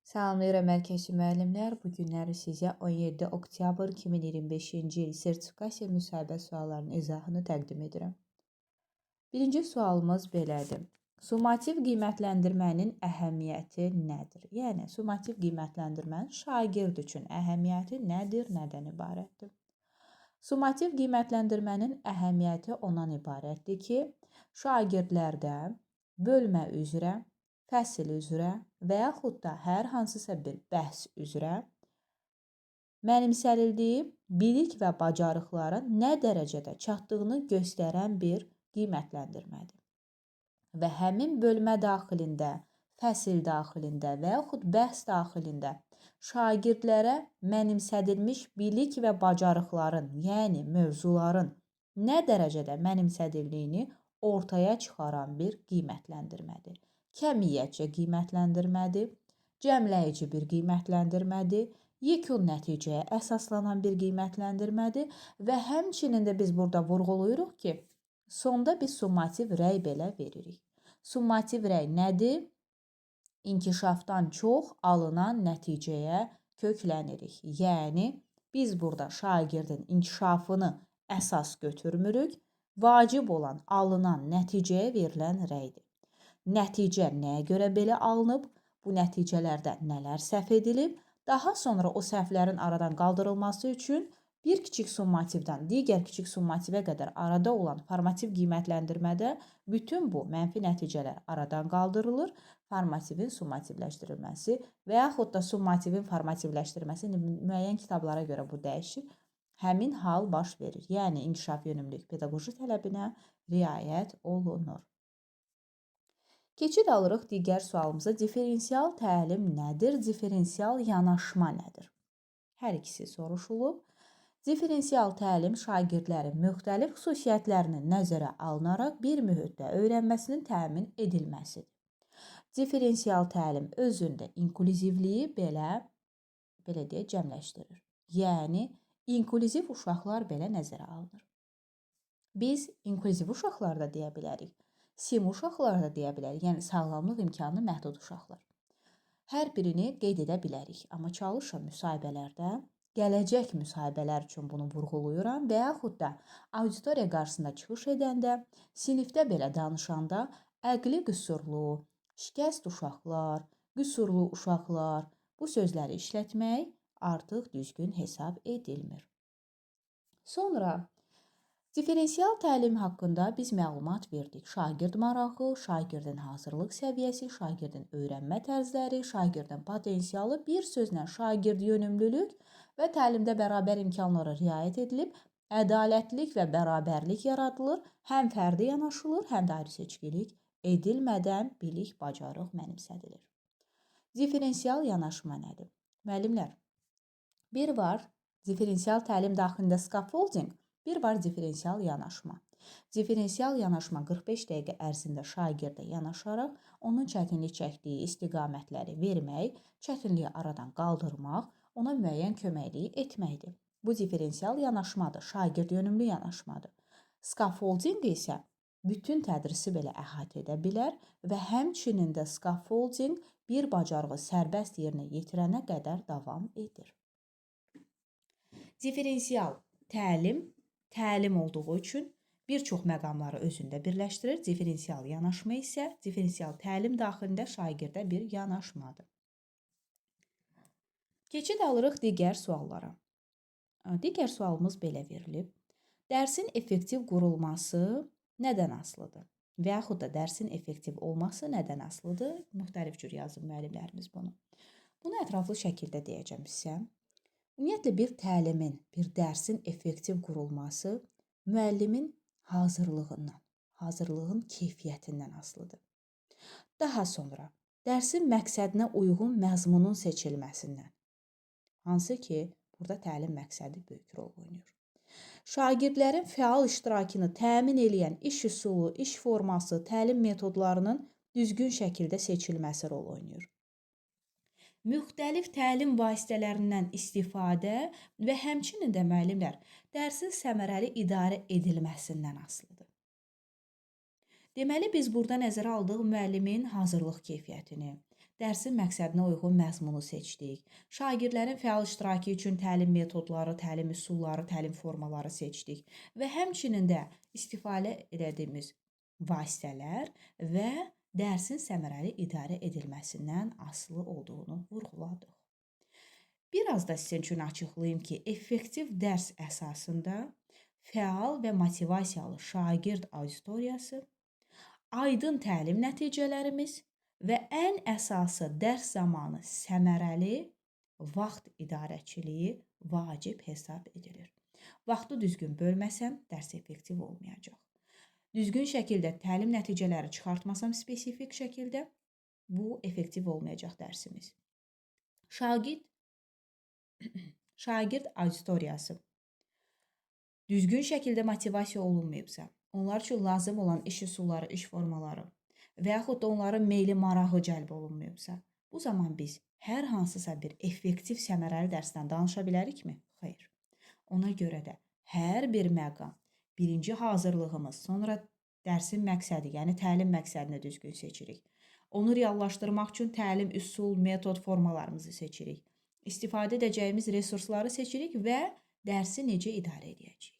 Salamlayıram mərkəzi müəllimlər. Bu günləri sizə 17 oktyabr 2025-ci il sertifikasiya müsahibə suallarının izahını təqdim edirəm. Birinci sualımız belədir. Summativ qiymətləndirmənin əhəmiyyəti nədir? Yəni, summativ qiymətləndirmənin şagird üçün əhəmiyyəti nədir, nədən ibarətdir? Summativ qiymətləndirmənin əhəmiyyəti ondan ibarətdir ki, şagirdlərdə bölmə üzrə, fəsil üzrə və yaxud da hər hansısa bir bəhs üzrə mənimsənildiyi bilik və bacarıqların nə dərəcədə çatdığını göstərən bir qiymətləndirmədir. Və həmin bölmə daxilində, fəsil daxilində və yaxud bəhs daxilində şagirdlərə mənimsədilmiş bilik və bacarıqların, yəni mövzuların nə dərəcədə mənimsədildiyini ortaya çıxaran bir qiymətləndirmədir. Kəmiyyətcə qiymətləndirmədir, cəmləyici bir qiymətləndirmədir, yekun nəticəyə əsaslanan bir qiymətləndirmədir və həmçinin də biz burada vurğuluyuruq ki, sonda biz summativ rəy belə veririk. Summativ rəy nədir? İnkişafdan çox alınan nəticəyə köklənirik. Yəni, biz burada şagirdin inkişafını əsas götürmürük, vacib olan alınan nəticəyə verilən rəydir. Nəticə nəyə görə belə alınıb, bu nəticələrdə nələr səhv edilib, daha sonra o səhvlərin aradan qaldırılması üçün bir kiçik summativdən digər kiçik summativə qədər arada olan formativ qiymətləndirmədə bütün bu mənfi nəticələr aradan qaldırılır, formativin summativləşdirilməsi və yaxud da summativin formativləşdirilməsi müəyyən kitablara görə bu dəyişir, həmin hal baş verir. Yəni, inkişaf yönümlülük pedaqoji tələbinə riayət olunur. Keçid alırıq digər sualımıza. Diferensial təlim nədir? Diferensial yanaşma nədir? Hər ikisi soruşulub. Diferensial təlim şagirdlərin müxtəlif xüsusiyyətlərini nəzərə alınaraq bir mühitdə öyrənməsinin təmin edilməsidir. Diferensial təlim özündə inklüzivliyi belə deyək, cəmləşdirir. Yəni, inklüziv uşaqlar belə nəzərə alınır. Biz inklüziv uşaqlar da deyə bilərik. Sim uşaqlar da deyə bilərik, yəni sağlamlıq imkanı məhdud uşaqlar. Hər birini qeyd edə bilərik, amma çalışın müsahibələrdə, gələcək müsahibələr üçün bunu vurğuluyuram və yaxud da auditoriya qarşısında çıxış edəndə, sinifdə belə danışanda əqli qüsurlu, şikəst uşaqlar, qüsurlu uşaqlar bu sözləri işlətmək artıq düzgün hesab edilmir. Sonra diferensial təlim haqqında biz məlumat verdik. Şagird marağı, şagirdin hazırlıq səviyyəsi, şagirdin öyrənmə tərzləri, şagirdin potensialı, bir sözlə şagird yönümlülük və təlimdə bərabər imkanlara riayət edilib, ədalətlilik və bərabərlik yaradılır, həm fərdi yanaşılır, həm də ayrı seçkilik edilmədən bilik, bacarıq mənimsədilir. Diferensial yanaşma nədir? Müəllimlər, bir var diferensial təlim daxilində scaffolding, bir var diferensial yanaşma. Diferensial yanaşma 45 dəqiqə ərzində şagirdə yanaşaraq, onun çətinlik çəkdiyi istiqamətləri vermək, çətinliyi aradan qaldırmaq, ona müəyyən köməkliyi etməkdir. Bu diferensial yanaşmadır, şagird yönümlü yanaşmadır. Scaffolding isə bütün tədrisi belə əhatə edə bilər və həmçinin də scaffolding bir bacarığı sərbəst yerinə yetirənə qədər davam edir. Diferensial təlim olduğu üçün bir çox məqamları özündə birləşdirir. Diferensial yanaşma isə diferensial təlim daxilində şagirdə bir yanaşmadır. Keçid alırıq digər suallara. Digər sualımız belə verilib. Dərsin effektiv qurulması nədən asılıdır? Və yaxud da dərsin effektiv olması nədən asılıdır? Müxtəlif cür yazıb müəllimlərimiz bunu. Bunu ətraflı şəkildə deyəcəm sizə. Ümumiyyətlə, bir təlimin, bir dərsin effektiv qurulması müəllimin hazırlığından, hazırlığın keyfiyyətindən asılıdır. Daha sonra, dərsin məqsədinə uyğun məzmunun seçilməsindən, hansı ki, burada təlim məqsədi böyük rol oynayır. Şagirdlərin fəal iştirakını təmin edən iş üsulu, iş forması, təlim metodlarının düzgün şəkildə seçilməsi rol oynayır. Müxtəlif təlim vasitələrindən istifadə və həmçinin də müəllimlər dərsin səmərəli idarə edilməsindən asılıdır. Deməli, biz burada nəzərə aldıq müəllimin hazırlıq keyfiyyətini, dərsin məqsədinə uyğun məzmunu seçdik. Şagirdlərin fəal iştirakı üçün təlim metodları, təlim üsulları, təlim formaları seçdik və həmçinin də istifadə etdiyimiz vasitələr və dərsin səmərəli idarə edilməsindən asılı olduğunu vurğuladıq. Biraz da sizin üçün açıqlayım ki, effektiv dərs əsasında fəal və motivasiyalı şagird auditoriyası, aydın təlim nəticələrimiz və ən əsası dərs zamanı səmərəli vaxt idarəçiliyi vacib hesab edilir. Vaxtı düzgün bölməsəm, dərs effektiv olmayacaq. Düzgün şəkildə təlim nəticələri çıxartmasam spesifik şəkildə, bu effektiv olmayacaq dərsimiz. Şagird auditoriyası düzgün şəkildə motivasiya olunmayıbsa, onlar üçün lazım olan iş üsulları, iş formaları və yaxud da onların meyli marağı cəlb olunmayıbsa, bu zaman biz hər hansısa bir effektiv səmərəli dərsdən danışa bilərikmi? Xeyr. Ona görə də hər bir məqam, birinci hazırlığımız, sonra dərsin məqsədi, yəni təlim məqsədini düzgün seçirik. Onu reallaşdırmaq üçün təlim üsul, metod formalarımızı seçirik. İstifadə edəcəyimiz resursları seçirik və dərsi necə idarə edəcəyik.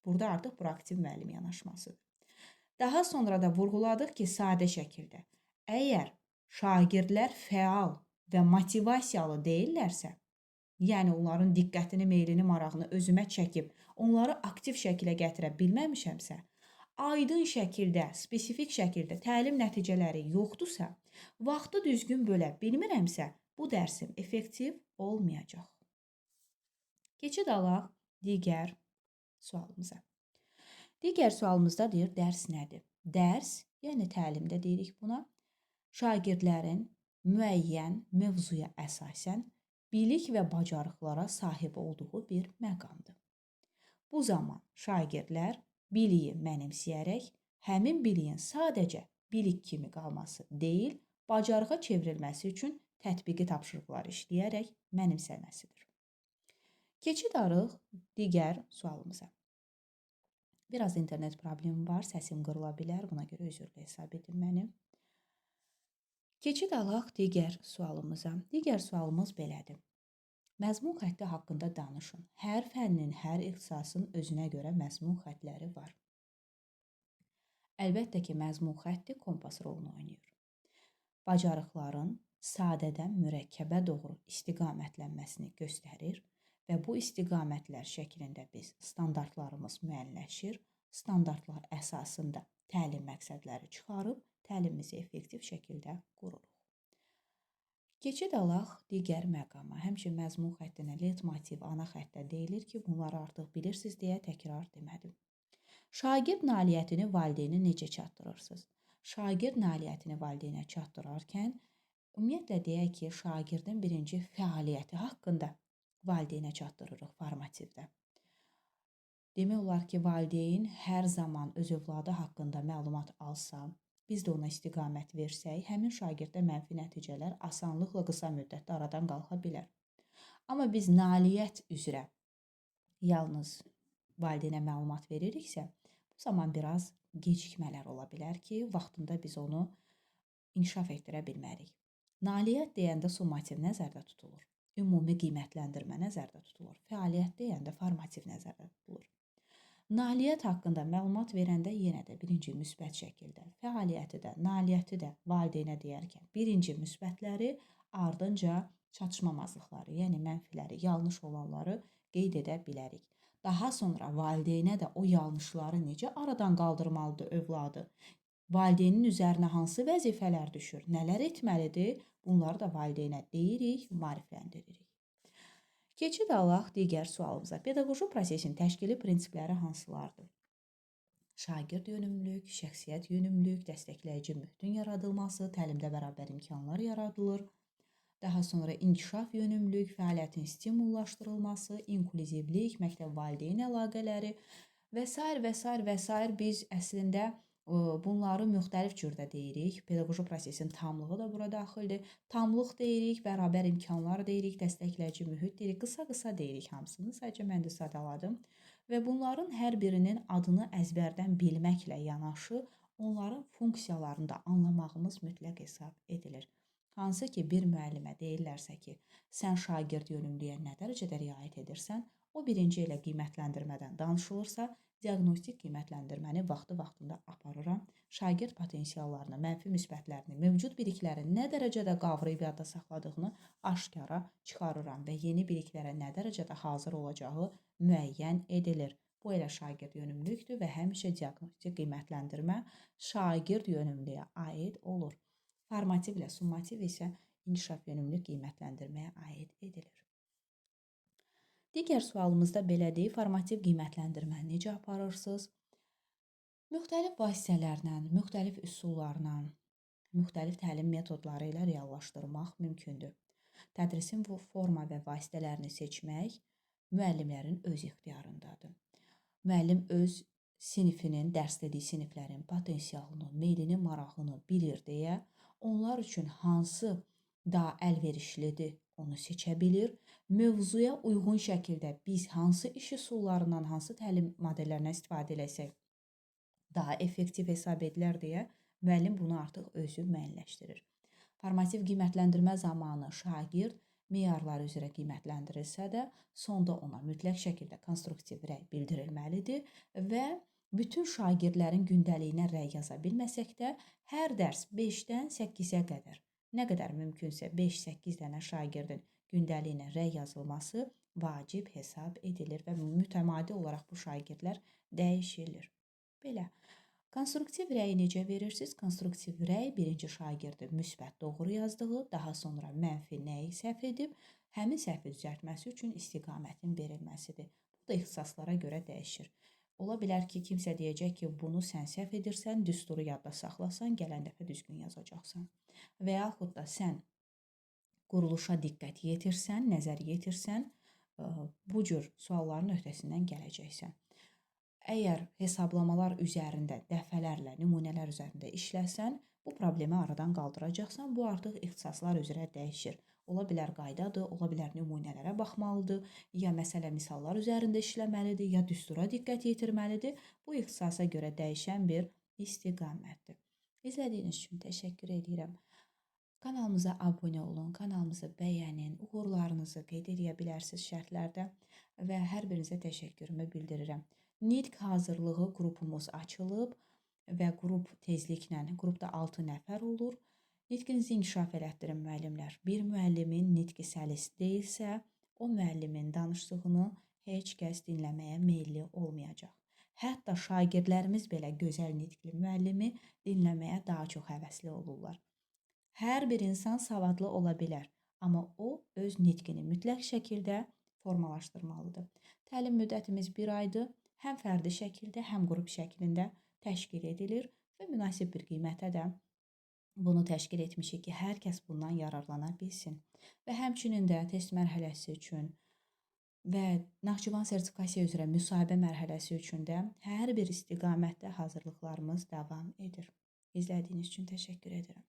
Burada artıq proaktiv müəllim yanaşmasıdır. Daha sonra da vurğuladıq ki, sadə şəkildə, əgər şagirdlər fəal və motivasiyalı deyillərsə, yəni onların diqqətini, meylini, marağını özümə çəkib, onları aktiv şəkilə gətirə bilməmişəmsə, aydın şəkildə, spesifik şəkildə təlim nəticələri yoxdursa, vaxtı düzgün bölə bilmirəmsə, bu dərsim effektiv olmayacaq. Keçid alaq digər sualımıza. Digər sualımızda deyir, dərs nədir? Dərs, yəni təlimdə deyirik buna, şagirdlərin müəyyən mövzuya əsasən bilik və bacarıqlara sahib olduğu bir məqamdır. Bu zaman şagirdlər biliyi mənimsəyərək, həmin biliyin sadəcə bilik kimi qalması deyil, bacarığa çevrilməsi üçün tətbiqi tapşırıqlar işləyərək mənimsəməsidir. Keçid arıq digər sualımıza. Biraz internet problemi var, səsim qırıla bilər, buna görə üzrlə hesab edin mənim. Keçid alaq digər sualımıza. Digər sualımız belədir. Məzmun xətti haqqında danışın. Hər fənnin, hər ixtisasın özünə görə məzmun xəttləri var. Əlbəttə ki, məzmun xətti kompas rolunu oynayır. Bacarıqların sadədən mürəkkəbə doğru istiqamətlənməsini göstərir və bu istiqamətlər şəklində biz standartlarımız müəyyənləşir, standartlar əsasında təlim məqsədləri çıxarıb, təlimimizi effektiv şəkildə qururuq. Keçid alaq digər məqama. Həmçinin məzmun xəttinə letmotiv, ana xəttə deyilir ki, bunları artıq bilirsiniz deyə təkrar demədim. Şagird nailiyyətini valideynə necə çatdırırsınız? Şagird nailiyyətini valideynə çatdırarkən, ümumiyyətlə deyək ki, şagirdin birinci fəaliyyəti haqqında valideynə çatdırırıq formativdə. Demək olar ki, valideyn hər zaman öz övladı haqqında məlumat alsa, biz də ona istiqamət versək, həmin şagirddə mənfi nəticələr asanlıqla qısa müddətdə aradan qalxa bilər. Amma biz nailiyyət üzrə yalnız valideynə məlumat veririksə, bu zaman biraz gecikmələr ola bilər ki, vaxtında biz onu inkişaf etdirə bilmərik. Nailiyyət deyəndə summativ nəzərdə tutulur. Ümumi qiymətləndirmə nəzərdə tutulur. Fəaliyyət deyəndə formativ nəzərdə tutulur. Nailiyyət haqqında məlumat verəndə yenə də birinci müsbət şəkildə, fəaliyyəti də, nailiyyəti də valideynə deyərkən birinci müsbətləri, ardınca çatışmamazlıqları, yəni mənfiləri, yanlış olanları qeyd edə bilərik. Daha sonra valideynə də o yanlışları necə aradan qaldırmalıdır övladı, valideynin üzərinə hansı vəzifələr düşür, nələr etməlidir, bunları da valideynə deyirik, maarifləndiririk. Keçid alaq digər sualımıza. Pedaqoji prosesin təşkili prinsipləri hansılardır? Şagird yönümlülük, şəxsiyyət yönümlülük, dəstəkləyici mühitin yaradılması, təlimdə bərabər imkanlar yaradılır. Daha sonra inkişaf yönümlülük, fəaliyyətin stimullaşdırılması, inklüzivlik, məktəb-valideyn əlaqələri və s. Biz əslində bunları müxtəlif cürdə deyirik. Pedaqoji prosesin tamlığı da bura daxildir. Tamlıq deyirik, bərabər imkanlar deyirik, dəstəkləyici mühit deyirik. Qısa deyirik hamısını, sadəcə mən də sadaladım. Və bunların hər birinin adını əzbərdən bilməklə yanaşı, onların funksiyalarını da anlamağımız mütləq hesab edilir. Hansı ki bir müəllimə deyirlərsə ki, sən şagird yönümlüyə nə dərəcədə riayət edirsən, o birinci ilə qiymətləndirmədən danışılırsa, diaqnostik qiymətləndirməni vaxtı-vaxtında aparıram. Şagird potensiallarını, mənfi müsbətlərini, mövcud biliklərini nə dərəcədə qavrayıb yadda saxladığını aşkara çıxarıram və yeni biliklərə nə dərəcədə hazır olacağı müəyyən edilir. Bu elə şagird yönümlülükdür və həmişə diaqnostik qiymətləndirmə şagird yönümlüyə aid olur. Formativ ilə summativ isə inkişaf yönümlü qiymətləndirməyə aid edilir. Digər sualımızda belədir, formativ qiymətləndirməni necə aparırsınız? Müxtəlif vasitələrlə, müxtəlif üsullarla, müxtəlif təlim metodları ilə reallaşdırmaq mümkündür. Tədrisin bu forma və vasitələrini seçmək müəllimlərin öz ixtiyarındadır. Müəllim öz sinifinin, dərs dediyi siniflərin potensialını, meylini, marağını bilir deyə onlar üçün hansı daha əlverişlidir, onu seçə bilir. Mövzuya uyğun şəkildə biz hansı iş üsullarından, hansı təlim modellərindən istifadə etsək daha effektiv hesab edilər deyə müəllim bunu artıq özü müəyyənləşdirir. Formativ qiymətləndirmə zamanı şagird meyarlar üzrə qiymətləndirilsə də, sonda ona mütləq şəkildə konstruktiv rəy bildirilməlidir və bütün şagirdlərin gündəliyinə rəy yaza bilməsək də, hər dərs 5-dən 8-ə qədər, nə qədər mümkünsə 5-8 dənə şagirdin gündəliyinə rəy yazılması vacib hesab edilir və mütəmadi olaraq bu şagirdlər dəyişilir. Belə. Konstruktiv rəyi necə verirsiniz? Konstruktiv rəy birinci şagirdin müsbət doğru yazdığı, daha sonra mənfi nəyi səhv edib, həmin səhvi düzəltməsi üçün istiqamətin verilməsidir. Bu da ixtisaslara görə dəyişir. Ola bilər ki, kimsə deyəcək ki, bunu sən səhv edirsən, düsturu yadda saxlasan, gələn dəfə düzgün yazacaqsan. Və yaxud da sən quruluşa diqqət yetirsən, nəzər yetirsən, bu cür sualların öhdəsindən gələcəksən. Əgər hesablamalar üzərində dəfələrlə, nümunələr üzərində işləsən, bu problemi aradan qaldıracaqsan. Bu artıq ixtisaslar üzrə dəyişir. Ola bilər qaydadır, ola bilər nümunələrə baxmalıdır, ya məsələ misallar üzərində işləməlidir, ya düstura diqqət yetirməlidir. Bu ixtisasa görə dəyişən bir istiqamətdir. İzlədiyiniz üçün təşəkkür edirəm. Kanalımıza abunə olun, kanalımızı bəyənin, uğurlarınızı qeyd edə bilərsiniz şərtlərdə və hər birinizə təşəkkürümü bildirirəm. Nitq hazırlığı qrupumuz açılıb və qrup tezliklə, qrupda 6 nəfər olur. Nitqinizi inkişaf elətdirin müəllimlər. Bir müəllimin nitqi səlis deyilsə, o müəllimin danışdığını heç kəs dinləməyə meyilli olmayacaq. Hətta şagirdlərimiz belə gözəl nitqli müəllimi dinləməyə daha çox həvəsli olurlar. Hər bir insan savadlı ola bilər, amma o öz nitqini mütləq şəkildə formalaşdırmalıdır. Təlim müddətimiz 1 aydır. Həm fərdi şəkildə, həm qrup şəklində təşkil edilir və münasib bir qiymətə də bunu təşkil etmişik ki, hər kəs bundan yararlana bilsin. Və həmçinin də test mərhələsi üçün və Naxçıvan sertifikasiya üzrə müsahibə mərhələsi üçün də hər bir istiqamətdə hazırlıqlarımız davam edir. İzlədiyiniz üçün təşəkkür edirəm.